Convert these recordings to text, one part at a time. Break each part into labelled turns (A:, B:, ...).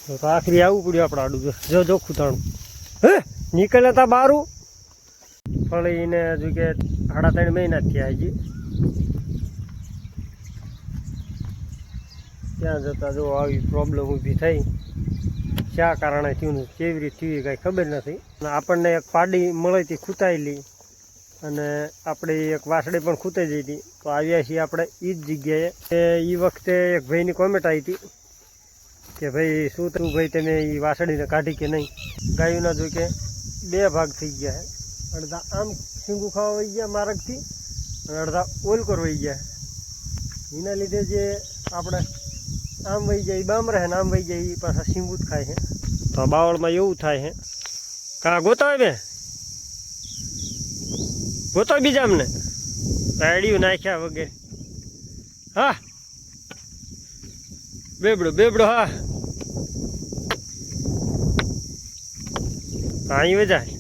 A: તો આખરી આવવું પડ્યું આપણે આડું જો જો ખૂતાણું હે નીકળે તા બારું ફળીને હજુ કે 3.5 મહિના થયા હજી ત્યાં જતાં જો આવી પ્રોબ્લેમ ઊભી થઈ શા કારણે થયું કેવી રીતે થયું કાંઈ ખબર નથી આપણને એક પાડી મળી હતી ખૂતાયેલી અને આપણે એક વાસળી પણ ખૂતાઈ જઈ હતી તો આવ્યા છીએ આપણે એ જ જગ્યાએ એ વખતે એક ભાઈની કોમેન્ટ આવી હતી કે ભાઈ શું થયું ભાઈ તમે એ વાસળીને કાઢી કે નહીં ગાયોના જો કે 2 ભાગ થઈ ગયા છે અડધા આમ શીંગું ખાવા વહી ગયા માર્ગથી અને અડધા ઓલકોર વહી ગયા એના લીધે જે આપણે આમ વહી જાય બામ રહે ને આમ વહી જાય એ પાછા શીંગું જ ખાય છે તો આ બાવળમાં એવું થાય છે કાં ગોતાવે બે ગોતો બીજા અમને રાયડિયું નાખ્યા વગેરે હા બેબડો હા અહીં વેચાય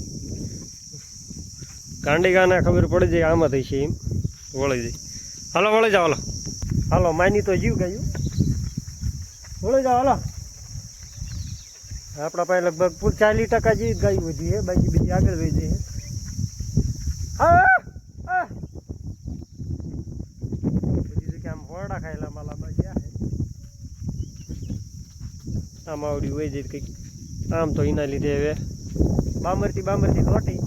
A: કાંડિકાને ખબર પડી જાય આમાં થઈ છે એમ વળી જાય હાલો વળી જાઓ હાલો માની તો જીવ ગયું વળી જાઓ હાલો આપણા પાસે લગભગ 40% જેવી ગાયું વધી છે બાકી બીજી આગળ વહી જાય બધી કે આમ હોરડા ખાયેલા માલા બાજ્યા છે આમ આવડી વહી જાય કંઈક આમ તો એના લીધે હવે બામરથી લોટી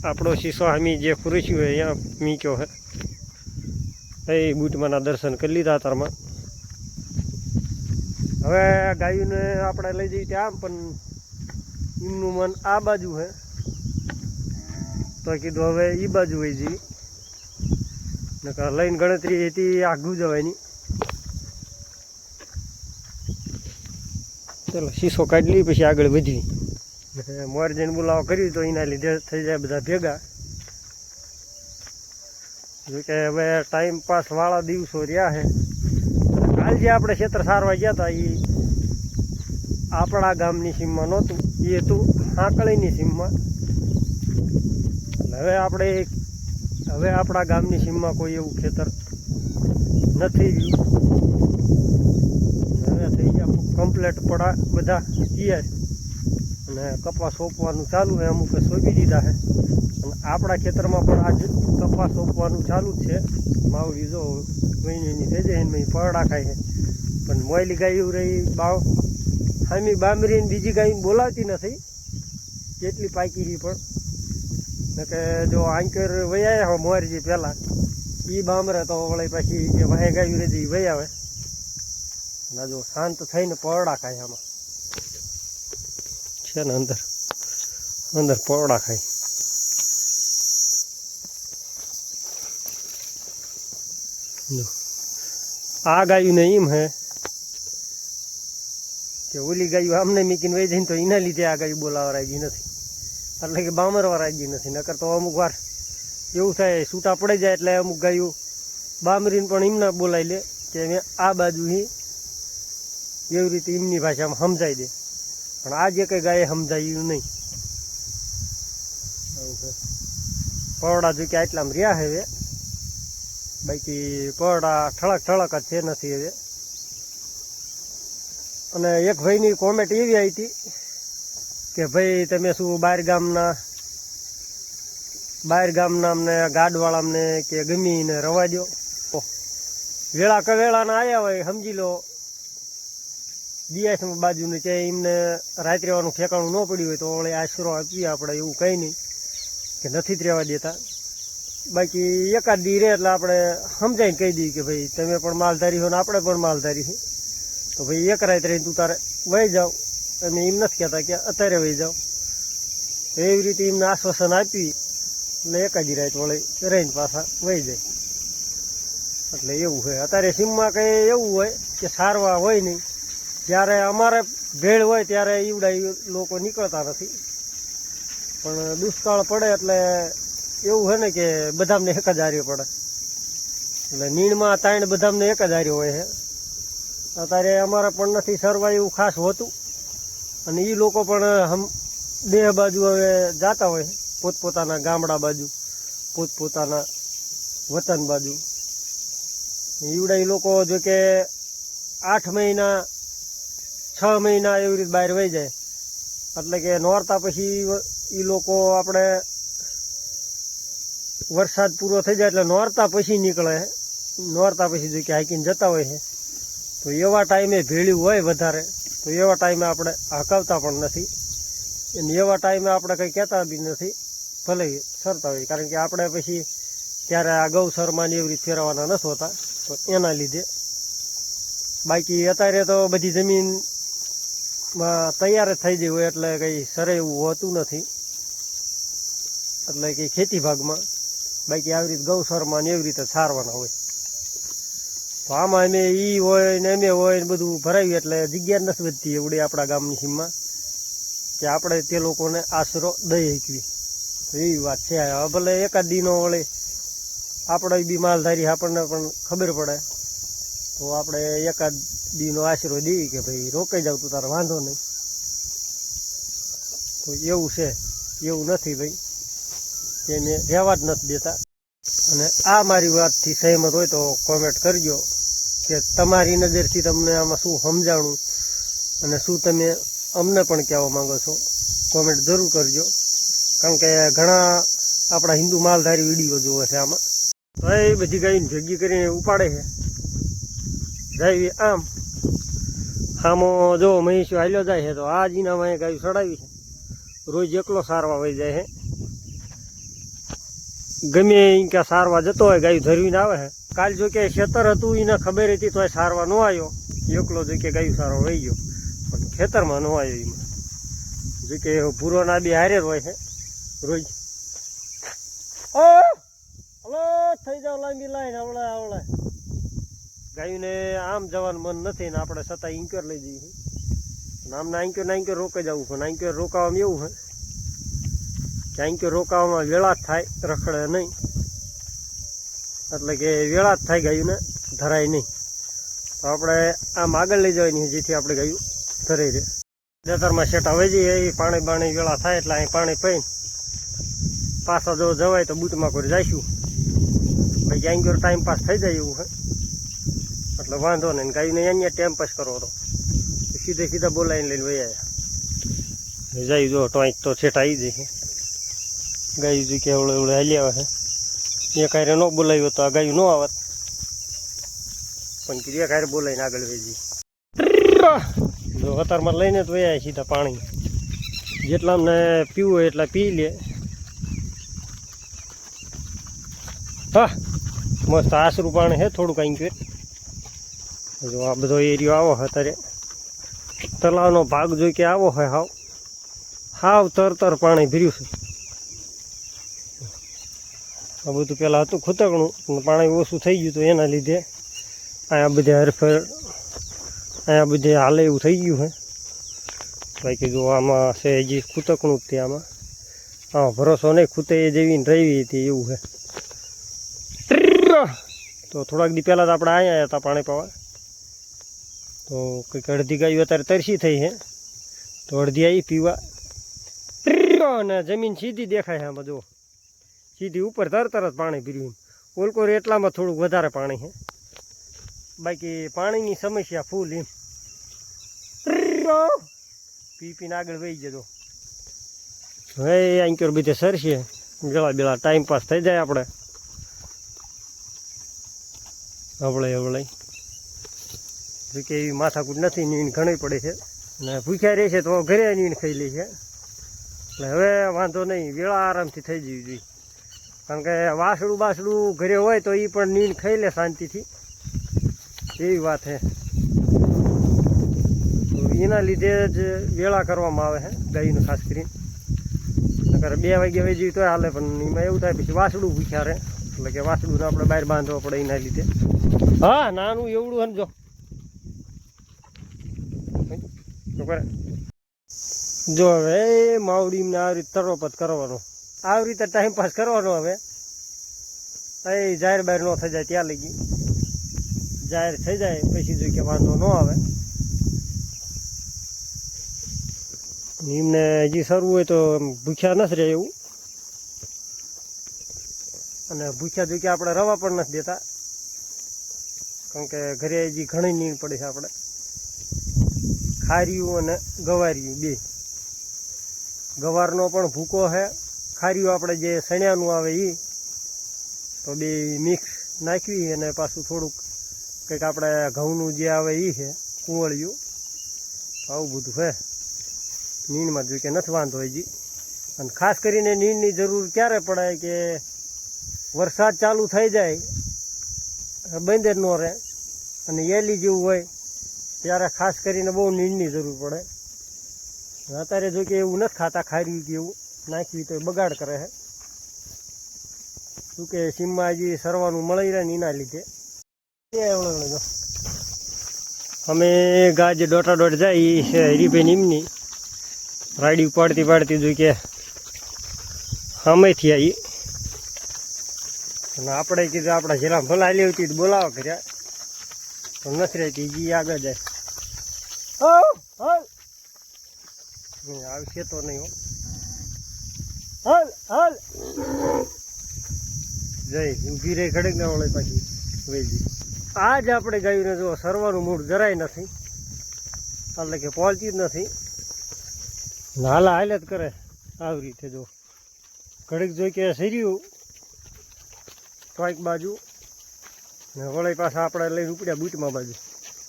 A: આપણો શીશો હમી જે ખુરશ્યું હોય અહીંયા મીક્યો હે એ બૂટમાંના દર્શન કરી લીધા તારમાં હવે ગાયોને આપણે લઈ જઈએ ત્યાં આમ પણ એમનું મન આ બાજુ હે તો કીધું હવે એ બાજુ વહી જઈએ નકર લઈને ગણતરી હતી આઘું જવાની ચાલો શીશો કાઢી લઈ પછી આગળ વધી મોરજીને બોલાવો કર્યું તો એના લીધે થઈ જાય બધા ભેગા જોકે હવે ટાઈમ પાસ વાળા દિવસો રહ્યા છે કાલ જે આપણે ક્ષેત્ર સારવા ગયા હતા એ આપણા ગામની સીમમાં નહોતું એ હતું હાંકળીની સીમમાં હવે આપણા ગામની સીમમાં કોઈ એવું ખેતર નથી રહ્યું હવે થઈ ગયા કમ્પ્લેટ પડા બધા તૈયાર અને કપાસ સોંપવાનું ચાલુ છે અમુક સોંપી દીધા છે અને આપણા ખેતરમાં પણ આજ કપાસ સોંપવાનું ચાલુ જ છે માવડી જો મહિની થઈ જાય ને પરડા ખાય છે પણ મોયલી ગાયું રહી હામી બામરીને બીજી ગાયને બોલાવતી નથી કેટલી પાકી રહી પણ કે જો આંકર વહી આવ્યા હોય મોરજી પહેલાં એ બામરે તો વળી પાછી જે વાહે ગાયું રહી વહી આવે અને જો શાંત થઈને પરડા ખાય આમાં છે ને અંદર પરડા ખાય આ ગાયું ને એમ હે કે ઓલી ગાયું આમને મીકીને વહી જઈને તો એના લીધે આ ગાયું બોલાવા રાજી નથી એટલે કે બામરવા રાજી નથી નકર તો અમુક વાર એવું થાય છૂટા પડી જાય એટલે અમુક ગાયું બામરીને પણ એમને બોલાવી લે કે મેં આ બાજુ એવી રીતે એમની ભાષામાં સમજાવી દે પણ આ જે કંઈ ગાયે સમજાયું નહીં પરડા જો કે આટલામાં રહ્યા હવે બાકી પરડા ઠળક જ છે નથી હવે અને એક ભાઈની કોમેન્ટ એવી આવી હતી કે ભાઈ તમે શું બહાર ગામના અમને ગાડવાળામને કે ગમીને રવા દો વેળા કવેળાના આવ્યા હોય સમજી લો દિયાસમાં બાજુને છે એમને રાત રહેવાનું ઠેકાણું ન પડ્યું હોય તો વળી આશરો આપીએ આપણે એવું કંઈ નહીં કે નથી જ રહેવા દેતા બાકી એકાદ દી રહે એટલે આપણે સમજાઈને કહી દઈએ કે ભાઈ તમે પણ માલધારી હો ને આપણે પણ માલધારી છે તો ભાઈ એક રાત રહીને તું તારે વહી જાઓ અમે એમ નથી કહેતા કે અત્યારે વહી જાઓ એવી રીતે એમને આશ્વાસન આપી એટલે એકાદી રાત વળી રહીને પાછા વહી જાય એટલે એવું હોય અત્યારે સીમમાં કંઈ એવું હોય કે સારવા હોય નહીં જ્યારે અમારે ભેળ હોય ત્યારે ઈવડા લોકો નીકળતા નથી પણ દુષ્કાળ પડે એટલે એવું હોય ને કે બધાને એક જ હાર્યો પડે એટલે નીણમાં તાણ બધાને એક જ હાર્યો હોય છે અત્યારે અમારે પણ નથી સરવા એવું ખાસ હોતું અને એ લોકો પણ દેહ બાજુ હવે જતા હોય પોતપોતાના ગામડા બાજુ પોતપોતાના વતન બાજુ ઈવડા એ લોકો જો કે 8 મહિના 6 મહિના એવી રીતે બહાર વહી જાય, એટલે કે નોરતા પછી એ લોકો આપણે વરસાદ પૂરો થઈ જાય એટલે નોરતા પછી નીકળે. નોરતા પછી જો કે હાઈકીને જતા હોય છે તો એવા ટાઈમે ભેળ્યું હોય વધારે, તો એવા ટાઈમે આપણે હકાવતા પણ નથી અને એવા ટાઈમે આપણે કંઈ કહેતા બી નથી, ભલે સરતા હોય. કારણ કે આપણે પછી ત્યારે આ ગૌસરમાં એવી રીતે ફેરવવાના નથી હોતા, તો એના લીધે. બાકી અત્યારે તો બધી જમીનમાં તૈયાર જ થઈ ગઈ હોય એટલે કંઈ સરે એવું હોતું નથી, એટલે કે ખેતી ભાગમાં. બાકી આવી રીતે ગૌસરમાં એવી રીતે સારવાના હોય. તો આમાં અમે ઈ હોય ને અમે હોય ને બધું ભરાવ્યું એટલે જગ્યા નથી વધતી એવડી આપણા ગામની સીમમાં કે આપણે તે લોકોને આશરો દઈ શકીએ. તો એવી વાત છે. હવે ભલે એકાદ દીનો વળે આપણે બી માલધારી આપણને પણ ખબર પડે તો આપણે એકાદ દીનો આશરો દઈએ કે ભાઈ રોકાઈ જાવ તું તારે વાંધો નહીં. તો એવું છે, એવું નથી ભાઈ કે એને રહેવા જ નથી દેતા. અને આ મારી વાતથી સહેમત હોય તો કોમેન્ટ કરજો કે તમારી નજરથી તમને આમાં શું સમજાણું અને શું તમે અમને પણ કહેવા માંગો છો. કોમેન્ટ જરૂર કરજો, કારણ કે ઘણા આપણા હિન્દુ માલધારી વિડીયો જોવે છે આમાં. તો એ બધી ગાયને ભેગી કરીને ઉપાડે છે. જાય આમ આમો જો મહીશું હાલ્યો જાય છે તો આ જીનામાં ગાયું ચડાવી છે. રોજ એકલો સારવા વહી જાય છે. ગમે ક્યાં સારવા જતો હોય ગાયું ધરવીને આવે છે. કાલ જો કે ખેતર હતું એને ખબર હતી તો સારવા ન આવ્યો, એકલો જો કે ગાયું સારવા વહી ગયો, પણ ખેતરમાં ન આવ્યો. એમાં જો કે ભૂરોના બી હારે જ હોય છે રોજ. હલો થઈ જાવ લાંબી લાઈન આવડે ગાયુંને આમ જવાનું મન નથી ને આપણે છતાં ઇન્ક્યોર લઈ જઈએ. આમને આંક્યોર રોકાઈ જવું, પણ આંક્યોર રોકાવામાં એવું છે કે આંક્યોર રોકાવામાં વેળા જ થાય, રખડે નહીં. એટલે કે વેળા જ થાય, ગાયુંને ધરાય નહીં. તો આપણે આમ આગળ લઈ જવાની જેથી આપણે ગાયું ધરાઈ રહે. ખેતરમાં શેટા વહી જઈએ એ પાણી વેળા થાય એટલે અહીં પાણી પીને પાછા જો જવાય તો બૂટમાં કરી જઈશું. ભાઈ આંક્યોર ટાઈમ પાસ થઈ જાય એવું છે એટલે વાંધો નહીં. ગાયને અહીંયા ટાઈમ પાસ કરવો તો સીધા બોલાવીને લઈને વહી આવ્યા. જાય જો ટોઈક તો છેટા આવી જશે. ગાયું જો કે એવડે હાલી આવે છે. એક હારે ન બોલાવ્યો તો આ ગાયું ન આવત, પણ એક હારે બોલાવીને આગળ વહી જઈએ. જો અત્યારમાં લઈને તો વહી આવ્યા સીધા પાણી. જેટલા અમને પીવું હોય એટલા પી લે. હા મસ્ત આશરું પાણી છે, થોડુંક આંક્યોર. જો આ બધો એરિયો આવો છે અત્યારે તળાવનો ભાગ જોઈ કે આવો હોય. હાવ તર પાણી ભર્યું છે. આ બધું પહેલાં હતું ખૂતકણું, પાણી ઓછું થઈ ગયું તો એના લીધે અહીંયા બધે હરફેર અહીંયા બધે હાલે એવું થઈ ગયું છે. બાકી જો આમાં છે હજી ખૂતકણું જ તે આમાં ભરોસો નહીં, ખૂતે જેવીને રહી હતી એવું છે. તો થોડાક દી પહેલાં તો આપણે અહીંયા આવ્યા હતા પાણી પાવા. તો કંઈક અડધી ગાયું અત્યારે તરસી થઈ છે તો અડધી આવી પીવા. અને જમીન સીધી દેખાય છે આમાં, જો સીધી ઉપર તરત પાણી પીર્યું. ઓલકોર એટલામાં થોડુંક વધારે પાણી છે, બાકી પાણીની સમસ્યા ફૂલ એમ. પીને આગળ વહી જતો. હવે આંક્યોર બધે સરશે બેળા ટાઈમ પાસ થઈ જાય આપણે હવળે. કે એવી માથાકૂટ નથી, નીંદ ઘણી પડે છે અને ભૂખ્યા રહે છે તો ઘરે નીંદ ખાઈ લે છે. એટલે હવે વાંધો નહીં, વેળા આરામથી થઈ જવી જોઈએ. કારણ કે વાસડું ઘરે હોય તો એ પણ નીંદ ખાઈ લે શાંતિથી, એવી વાત છે. તો એના લીધે જ વેળા કરવામાં આવે છે ગાયનું ખાસ કરીને. નકર 2 વાગ્યા વહી જઈએ તો હાલે, પણ એમાં એવું થાય પછી વાસડું ભૂખ્યા રહે, એટલે કે વાસડુંને આપણે બહાર બાંધવા પડે એના લીધે. હા નાનું એવડું સમજો જો હવે માવડીને આવી રીતે તરોપત કરવાનો, આવી રીતે ટાઈમપાસ કરવાનો. હવે એ જાહેર બહાર ન થઈ જાય ત્યાં લગી, જાહેર થઈ જાય પછી જો કે વાંધો ન આવે. એમને હજી સરવું હોય તો ભૂખ્યા નથી રહે એવું. અને ભૂખ્યા જો કે આપણે રવા પણ નથી દેતા, કારણ કે ઘરે હજી ઘણી નીંદ પડે છે આપણે. ખાર્યું અને ગવારિયું બે. ગવારનો પણ ભૂકો છે, ખાર્યું આપણે જે સણ્યાનું આવે એ, તો બે મિક્સ નાખવી અને પાછું થોડુંક કંઈક આપણે ઘઉંનું જે આવે એ છે કુંવળિયું. આવું બધું છે. નીંદમાં જોઈ કે નથી વાંધો હજી. અને ખાસ કરીને નીંદની જરૂર ક્યારે પડે કે વરસાદ ચાલુ થઈ જાય, બંધ જ ન રહે અને એલી જેવું હોય ત્યારે ખાસ કરીને બહુ નીંદની જરૂર પડે. અત્યારે જો કે એવું નથી ખાતા, ખાર્યું કે એવું નાખવી તો બગાડ કરે છે. શું કે સીમમાં હજી સરવાનું મળી રહે ને એના લીધે અમે ગાજ દોટા દોટ જાય છે હરીભાઈ નીમની રાડી પાડતી પાડતી જોઈ કે સામેથી આવી. અને આપણે કીધું આપણા જરા ભલા લેવી હતી તો બોલાવો કર્યા, તો નથી રહેતી જી આગળ જાય. આવશે તો નહીં હો. હાલ હાલ જય ઊભી રહી ખડક ના વળે પાછી વૈજી. આજ આપણે ગાયું જો સરવાનું મૂળ જરાય નથી, એટલે કે પહોંચી જ નથી. હાલા હાલ જ કરે આવી રીતે. જો ઘડીક જોઈ કે સર્યું ચોઈક બાજુ ને વળી પાછા આપણે લઈને ઉપડ્યા બૂટમાં બાજુ.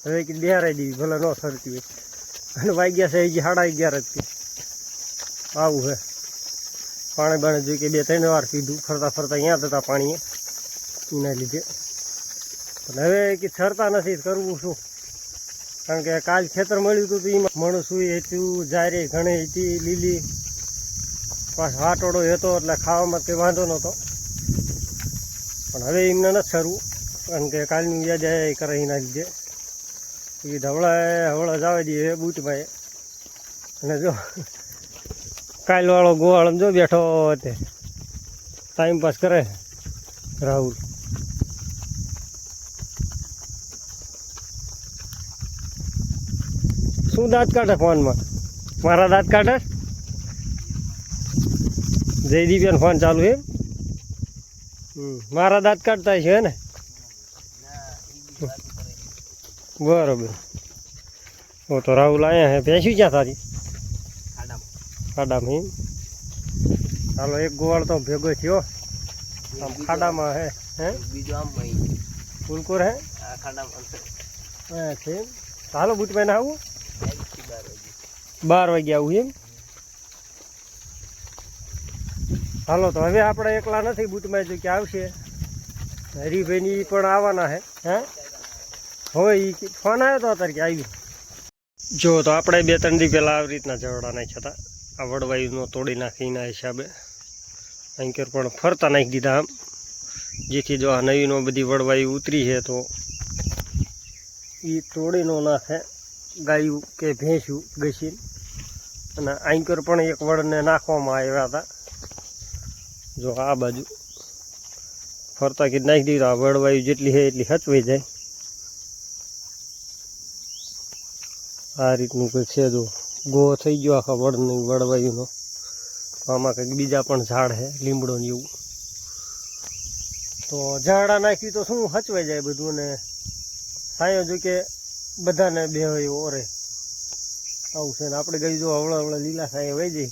A: હવે કે બેહારાઈ દેવી ભલે ન સરતી હોય. અને વાગ્યા છે હજી 11:30 જ. આવું છે. પાણી બાણી જોઈ કે 2-3 વાર પીધું ફરતા ફરતા અહીંયા જતા પાણીએ એના લીધે. પણ હવે કે સરતા નથી કરવું શું, કારણ કે કાલ ખેતર મળ્યું હતું તો એમાં મણસું હતું, જારે ઘણી હતી લીલી, પાછો હાટોડો હતો એટલે ખાવામાં કંઈ વાંધો નહોતો. પણ હવે એમને નથી સરવું, કારણ કે કાલની યાદ કરે એના લીધે. એ હવળા જવા દઈએ બૂટમાં. અને જો કાલવાળો ગોવાળો જો બેઠો તે ટાઈમપાસ કરે રાહુલ. શું દાંત કાઢે ફોનમાં? મારા દાંત કાઢે? જયદીપનો ફોન ચાલુ એમ? મારા દાંત કાઢતા છે ને? બરોબર. ઓ તો રાહુલ આયા હે. ભેંસી ક્યાં તારી? ખાડામાં એમ? ચાલો એક ગોવાળ તો ભેગો થયો આમ ખાડામાં હે. હે બીજો આમ ફૂલકોર હે ખાડામાં છે. ચાલો બૂટ પહેને આવું 12 વાગે આવું એમ? હાલો તો હવે આપણે એકલા નથી બૂટમાં જો કે આવશે હરીભાઈની પણ આવવાના છે. હે હવે એ ફોન આવ્યો તો અત્યારે કે આવી. જો તો આપણે 2-3 દી પહેલાં આવી રીતના જવડા નાખ્યા હતા. આ વડવાયુનો તોડી નાખીના હિસાબે અંકર પણ ફરતા નાખી દીધા આમ, જેથી જો આ નવીનો બધી વડવાયુ ઉતરી છે તો એ તોડીનો નાખે ગાયું કે ભેંસું ઘસીને. અને આંકર પણ એક વડને નાખવામાં આવ્યા હતા. જો આ બાજુ ફરતા કીધું નાખી દીધું. આ વડવાયુ જેટલી છે એટલી હચવાઈ જાય. આ રીતનું કંઈક છે. જો ગો થઈ ગયો આખા વડની વડવાયુનો. આમાં કંઈક બીજા પણ ઝાડ છે લીમડો ને એવું. તો ઝાડા નાખી તો શું હચવાઈ જાય બધું. ને સાયો જો કે બધાને બે ઓરે આવું છે. ને આપણે ગઈ જો હવળા લીલા સાયા વહી જઈ.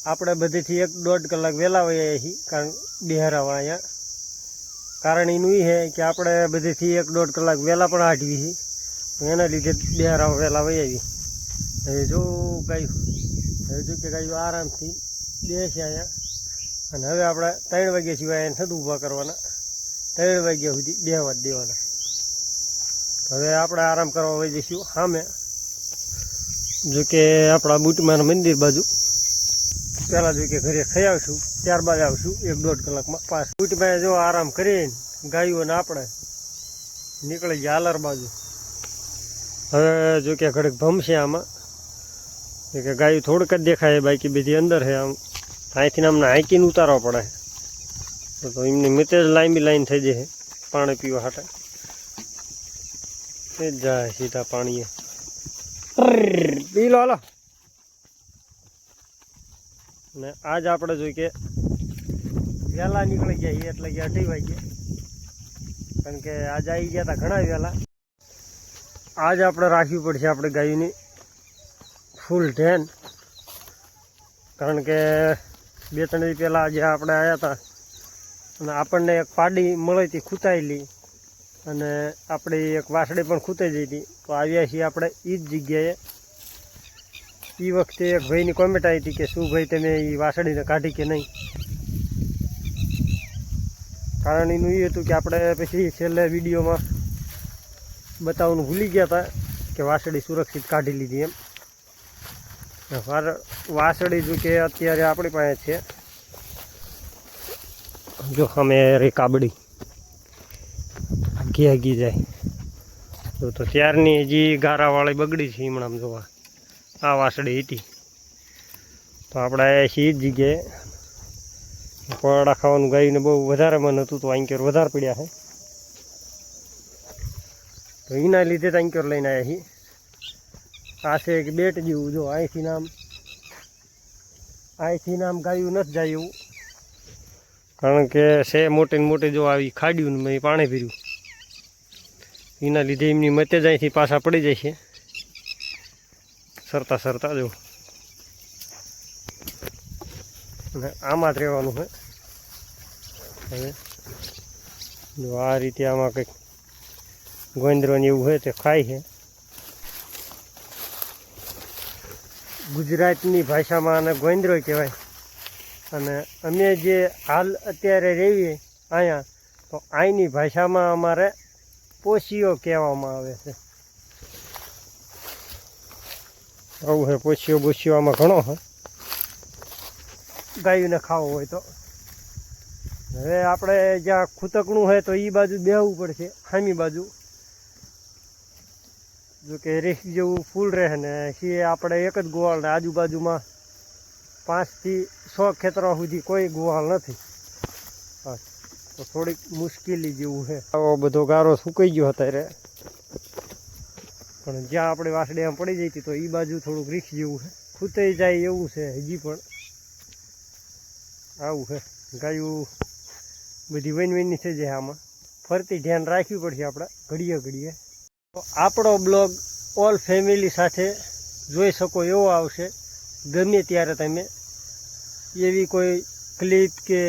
A: આપણે બધેથી 1-1.5 કલાક વહેલા વહ્યા છીએ, કારણ બિહારાવા અહીંયા. કારણ એનું એ છે કે આપણે બધેથી 1-1.5 કલાક વહેલા પણ હાટવી છીએ, એના લીધે બિહારાવા વહેલા વહી આવી. હવે જો ગાયું, હવે જો કે ગાયું આરામથી બેસે અહીંયા. અને હવે આપણે 3 વાગ્યા સિવાય એને નથી ઊભા કરવાના. 3 વાગ્યા સુધી બેહવા જ દેવાના. હવે આપણે આરામ કરવા વહી જઈશું સામે. જો કે આપણા બુટમાના મંદિર બાજુ પહેલાં જો કે ઘરે ખાઈ આવશું, ત્યારબાદ આવશું 1-1.5 કલાકમાં પાસ. બુટમાં જો આરામ કરીને ગાયું અને આપણે નીકળી ગયા આલર બાજુ. હવે જો કે ઘડીક ભમશે આમાં, કે ગાયું થોડુંક જ દેખાય, બાકી બધી અંદર છે. આમ અહીંથી અમને હાંકીને ઉતારવા પડે તો એમની મિતે જ લાંબી લાઈન થઈ જાય પાણી પીવા હાટે. એ જ જાય સીધા પાણીએ. પી લો હાલો. ને આજ આપણે જોઈ કે વહેલા નીકળી ગયા એટલે કે 2:30 વાગે, કારણ કે આજ આવી ગયા હતા ઘણા વહેલા. આજ આપણે રાખવી પડશે આપણે ગાયની ફૂલ ધ્યાન, કારણ કે 2-3 દી પહેલાં જે આપણે આવ્યા હતા અને આપણને એક પાડી મળી હતી ખૂતાયેલી, અને આપણી એક વાસળી પણ ખૂતાઈ જઈ હતી. તો આવ્યા છીએ આપણે એ જ જગ્યાએ. એ વખતે એક ભાઈની કોમેન્ટ આવી હતી કે શું ભાઈ તમે એ વાસળીને કાઢી કે નહીં. કારણ એનું એ હતું કે આપણે પછી છેલ્લે વિડીયોમાં બતાવવાનું ભૂલી ગયા હતા કે વાસળી સુરક્ષિત કાઢી લીધી એમ. વાસળી જો કે અત્યારે આપણી પાસે છે, જો અમે રે કાબડી ઘી જાય તો ત્યારની હજી ગારાવાળી બગડી છે હમણાં જોવા. આ વાસળી હતી તો આપણે આવ્યા છીએ એ જ જગ્યાએ. પડા ખાવાનું ગાયને બહુ વધારે મન હતું તો આંક્યોર વધારે પડ્યા છે, તો એના લીધે તો આંક્યોર લઈને આવ્યા છીએ. આ છે કે બેટ જેવું, જો અહીંથી નામ ગાયું નથી જાય એવું, કારણ કે છે મોટી ને મોટી. જો આવી ખાડ્યું ને મેં પાણી ભર્યું, એના લીધે એમની મતે જ અહીંથી પાછા પડી જાય છે સરતા જો. અને આમાં જ રહેવાનું છે. હવે જો આ રીતે આમાં કંઈક ગોંદરોને એવું હોય તે ખાય છે. ગુજરાતની ભાષામાં આને ગોંદરો કહેવાય. અને અમે જે હાલ અત્યારે રહીએ અહીંયા, તો અહીંની ભાષામાં અમારે પોશીઓ કહેવામાં આવે છે. આવું છે પોશીઓ બોશીઓ આમાં ઘણો છે, ગાયોને ખાવો હોય તો. હવે આપણે જ્યાં ખૂતકણું હોય તો એ બાજુ બેહવું પડશે, સામી બાજુ. જો કે રીસ જેવું ફૂલ રહે ને છીએ આપણે એક જ ગોવાળ ને આજુબાજુમાં 5 થી 6 ખેતરો સુધી કોઈ ગોવાળ નથી. હા, તો થોડીક મુશ્કેલી જેવું છે. આવો બધો ગારો સુકાઈ ગયો અત્યારે, પણ જ્યાં આપણે વાસળી આમ પડી જઈ હતી તો એ બાજુ થોડુંક રીસ જેવું છે, ખૂતાઈ જાય એવું છે હજી પણ. આવું છે, ગાયું બધી વનની થઈ જાય. આમાં ફરતી ધ્યાન રાખવું પડશે આપણે ઘડીએ. તો આપણો બ્લોગ ઓલ ફેમિલી સાથે જોઈ શકો એવો આવશે. ગમે ત્યારે તમે એવી કોઈ ક્લિપ કે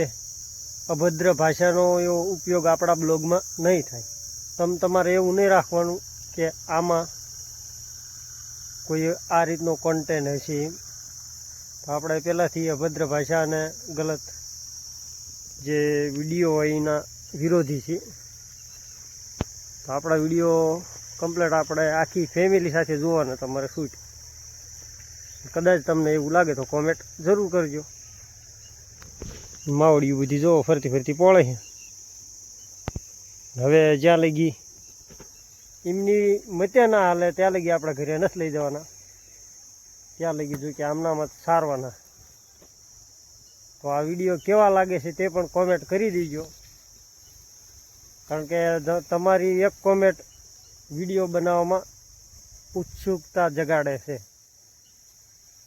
A: અભદ્ર ભાષાનો એવો ઉપયોગ આપણા બ્લોગમાં નહીં થાય. તમારે એવું નહીં રાખવાનું કે આમાં કોઈ આ રીતનો કોન્ટેન્ટ હશે એમ. તો આપણે પહેલાંથી અભદ્ર ભાષા અને ગલત જે વિડીયો હોય એના વિરોધી છે. તો આપણા વિડીયો કમ્પ્લીટ આપણે આખી ફેમિલી સાથે જોવાના તમારે શૂટ. કદાચ તમને એવું લાગે તો કોમેન્ટ જરૂર કરજો. માવડિયું બધી જોવો ફરતી પોળે છે. હવે જ્યાં લગી એમની મત્યા ના હાલે ત્યાં લગી આપણા ઘરે નથી લઈ જવાના, ત્યાં લગી જો કે આમનામાં સારવાના. તો આ વિડીયો કેવા લાગે છે તે પણ કોમેન્ટ કરી દેજો, કારણ કે તમારી એક કોમેન્ટ વિડીયો બનાવવામાં ઉત્સુકતા જગાડે છે.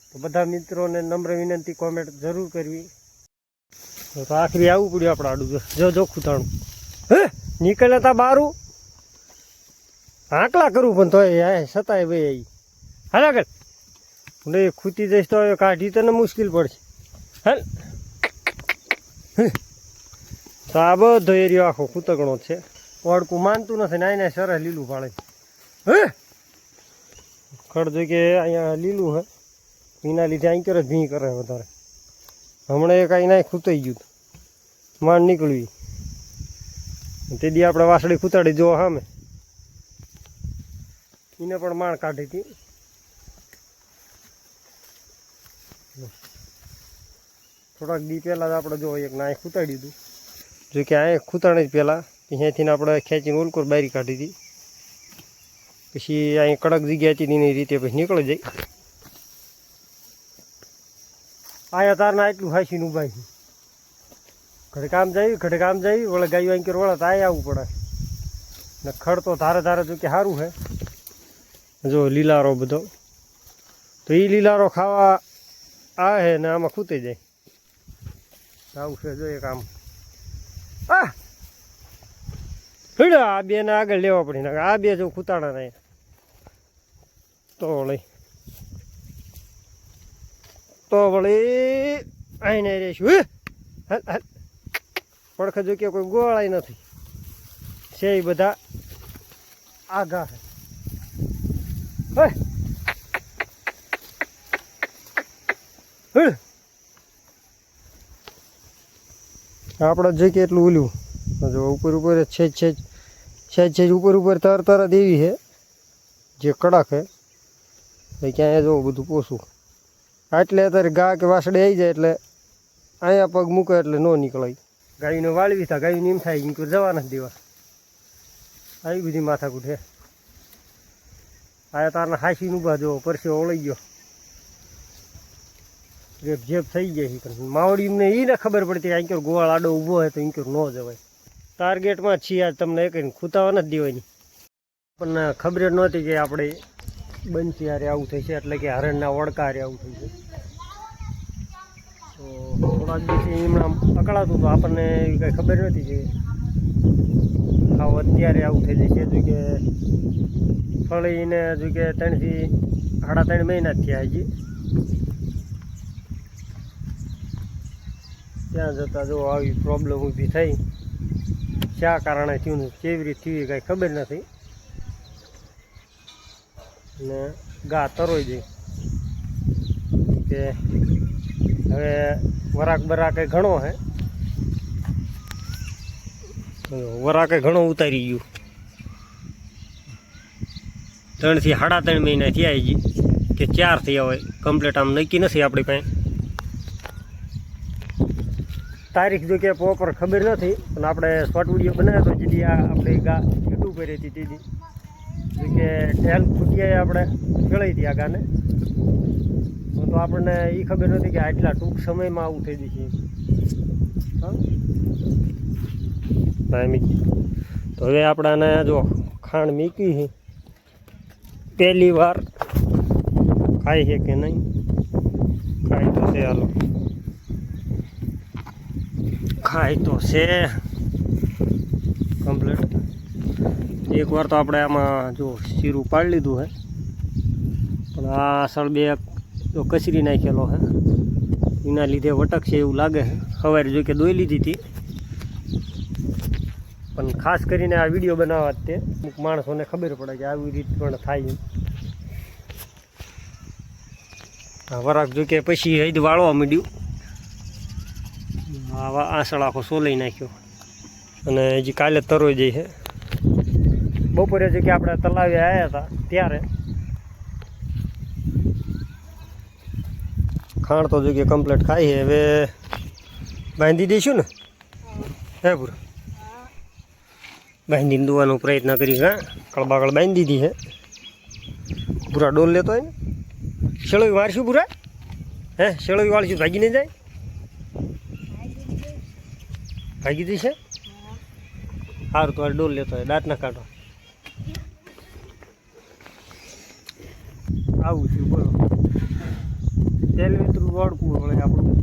A: તો બધા મિત્રોને નમ્ર વિનંતી કોમેન્ટ જરૂર કરવી. તો આખરી આવવું પડ્યું આપણે આડું. જો ખૂતાણું હે નીકળે તા બારું આંકલા કરું પણ તોય છતાંય ભાઈ આવી હાલ આગળ. હું ખૂતી જઈશ તો કાઢી તને મુશ્કેલ પડશે. હાલ તો આ બધો એરિયો આખો ખૂતકણો છે. ઓળકું માનતું નથી ને આને સરસ લીલું પાડે. હે ખડ જો કે અહીંયા લીલું હે, એના લીધે અહીં કરે ભી કરે વધારે. હમણાં એક અહીં ના ખૂતાઈ ગયું માંડ નીકળવી. તે દી આપણે વાસળી ખૂતાડી જો સામે એને પણ માણ કાઢી હતી. થોડાક દી પહેલાં જ આપણે જો એક ના ખૂતાડી દીધું. જો કે આ ખૂતાણી જ પહેલાં અહીંયાથી આપણે ખેંચીને ઓલકોર બારી કાઢી હતી. પછી અહીં કડક જગ્યા હતી એની રીતે પછી નીકળી જાય. આયા તારના એટલું હાંસીને ઊભા છે. ઘડે કામ જાય વળે ગાયું અહીં વળે તો આયા આવવું પડે ને. ખડ તો ધારે જો કે સારું છે. જો લીલારો બધો, તો એ લીલારો ખાવા આવે ને આમાં ખૂતાઈ જાય. આવું છે જો એક આમ. આ બે ને આગળ લેવા પડે. આ બે જો ખૂતાડા નહીં તો લઈ તો વળી આઈને રહીશું. હાલ હાલ પડખે જો કે કોઈ ગોળાય નથી છે, એ બધા આઘા છે. આપણે જોઈ કે એટલું ઓલું જો ઉપર ઉપર છેજ ઉપર તરત એવી છે જે કડક છે ભાઈ. ક્યાંય જોવું બધું પોસું એટલે અત્યારે ગા કે વાસડે આવી જાય એટલે અહીંયા પગ મૂકે એટલે ન નીકળાય. ગાયને વાળવી થાય, ગાયું એમ થાય કે જવા નથી દેવા. આવી બધી માથાકૂટ છે. આ તારના હાંસીનું ઊભા જો પરસેવો ઓળઈ ગયો, રેપ જેપ થઈ જાય છે. માવડી એમને એને ખબર પડતી અહીં ગોવાળ આડો ઊભો હોય તો અહીં ન જવાય. ટાર્ગેટમાં જ છીએ આજ, તમને એક ખૂતાવા નથી દેવાની. પણ ખબર નહોતી કે આપણે બનશી હારે આવું થઈ છે, એટલે કે હરણના વડકા હારે આવું થઈ છે. તો થોડાક દિવસે એમણાં પકડાતું તો આપણને એવી કંઈ ખબર નથી કે આવું અત્યારે આવું થઈ જાય છે. જો કે ફળીને જો કે 3 થી 3.5 મહિના જ થયા હજી. ત્યાં જતાં જો આવી પ્રોબ્લેમ ઊભી થઈ, શા કારણે થયું, કેવી રીતે થયું કાંઈ ખબર નથી. ને ગા તરોઈ જાય કે હવે વરાક બરાકે ઘણો હે, વરાકે ઘણો ઉતારી ગયું. 3 થી 3.5 મહિના થયા હજી કે 4 થયા હોય, કમ્પ્લીટ આમ નક્કી નથી આપણી પાસે. તારીખ જો કે પ્રોપર ખબર નથી, પણ આપણે શોર્ટ વિડીયો બનાવ્યો તો જેથી આ આપણે ગા યુટ્યુબ કરી હતી તેથી જો કે ઢેલ ફૂટિયાએ આપણે ફેળવી હતી આ ગાને. તો આપણને એ ખબર નથી કે આટલા ટૂંક સમયમાં આવું થઈ જશે. તો હવે આપણાને જો ખાંડ મીકી છે, પહેલી વાર ખાય છે કે નહીં, ખાય તો છે. હાલો ખાય તો છે કમ્પ્લીટ. એકવાર તો આપણે આમાં જો શીરું પાડી લીધું છે, પણ આ અસળ બે જો કચરી નાખેલો છે, એના લીધે વટકશે એવું લાગે છે. સવારે જો કે દોઈ લીધી હતી, પણ ખાસ કરીને આ વિડીયો બનાવવા તે અમુક માણસોને ખબર પડે કે આવી રીત પણ થાય. વરાક જો કે પછી હૈદ વાળવા માંડ્યું, આવા આસળ આખો સોલાઈ નાખ્યો. અને હજી કાલે તરોઈ જાય છે. બપોરે જો કે આપણે તલાવે આવ્યા હતા ત્યારે ખાણ તો જો કે કમ્પ્લીટ ખાઈ છે. હવે બાંધી દઈશું ને હે પૂરા, બાંધીને દોવાનો પ્રયત્ન કરી. હા કળબાકળ બાંધી દીધી છે. પૂરા ડોલ લેતો હોય ને, શેળવી વાળશું પૂરા, હે શેળવી વાળશું ભાગી નહીં જાય. ભાગી દી છે સારું. તો ડોલ લેતો હોય, દાંત ના કાઢો. આવું છું બોલો. તેલ વિતરું વળકું વળે આપણું.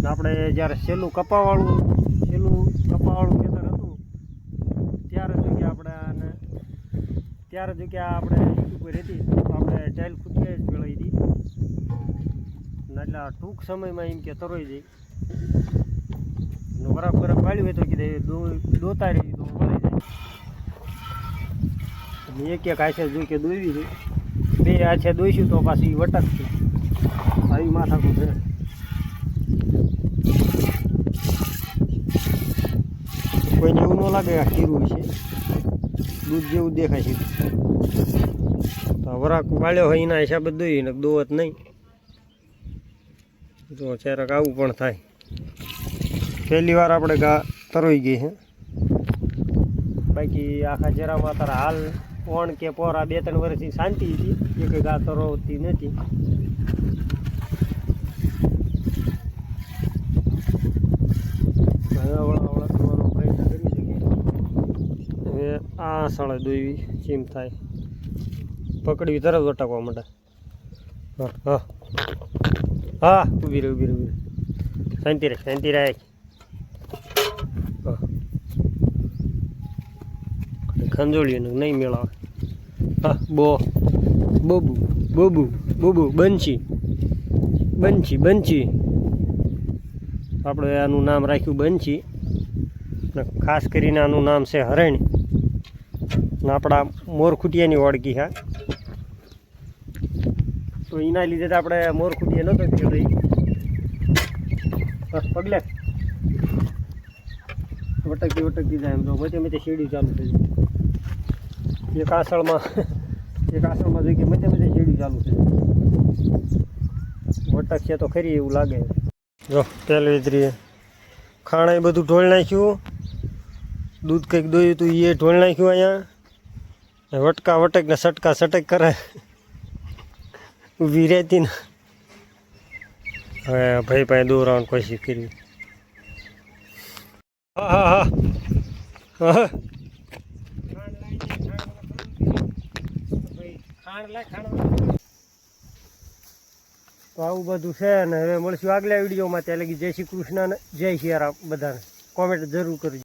A: આપણે જ્યારે છેલ્લું કપાવાળું ખેતર હતું ત્યારે જો કે આપણે ઉપર હતી તો આપણે ટાઇલ ખૂટી જ મેળવી હતી. એટલે ટૂંક સમયમાં એમ કે તરોઈ જાય. વરાપ વાળ્યું હોય તો કીધે દોતા રહી તો વળી જાય. એક આછે જોઈ કે દોવી છે, 2 આછે દોઈશું તો પાછી વટકશે. આવી માથાકૂટ છે. કોઈને એવું ન લાગે આ ખીરું છે, દૂધ જેવું દેખાય છે. તો વરાક વાળ્યો હોય એના હિસાબે દોઈ ને દોવત નહીં. તો ક્યારેક આવું પણ થાય. પહેલી વાર આપણે ગા તરોઈ ગઈ છે. બાકી આખા જરામાં તારા હાલ ઓણ કે પોરા 2-3 વર્ષથી શાંતિ હતી, એ કંઈ ગા તરોતી નથી. વળા કરવાનો પ્રયત્ન કરી શકીએ. હવે આ સળે દોવી ચીમ થાય, પકડવી તરત વટાકવા માટે. હા હા હા ઊભી રહે. શાંતિ રહે. ખંજોળીને નહીં મેળાવે. હા બો બોબુ બોબુ બોબુ બંચી બંચી બંચી આપણે આનું નામ રાખ્યું બંચી ને ખાસ કરીને આનું નામ છે હરણ ને આપણા મોરખુટિયાની ઓળખી હા તો એના લીધે તો આપણે મોરખુટિયા નહોતો થયો ભાઈ બસ પગલે વટકતી જાય એમ તો મચે મચે શેરડી ચાલુ થઈ જાય એક આસળમાં જોઈ કે મચે મચે શેરડી ચાલુ થઈ જાય વટકશે તો ખરી એવું લાગે જો તેલ વેતરીએ ખાણા એ બધું ઢોળ નાખ્યું દૂધ કંઈક દોયું હતું એ ઢોળ નાખ્યું અહીંયા વટકા વટક ને સટકા સટક કરે ઊભી રહેતી ને હવે ભાઈ પાસે દોરાવાની કોશિશ કરી હા હા હા હા તો આવું બધું છે ને હવે મળશું આગલા વિડીયોમાં ત્યાં લગી જય શ્રી કૃષ્ણ જય સિયારામ બધાને કોમેન્ટ જરૂર કરજો.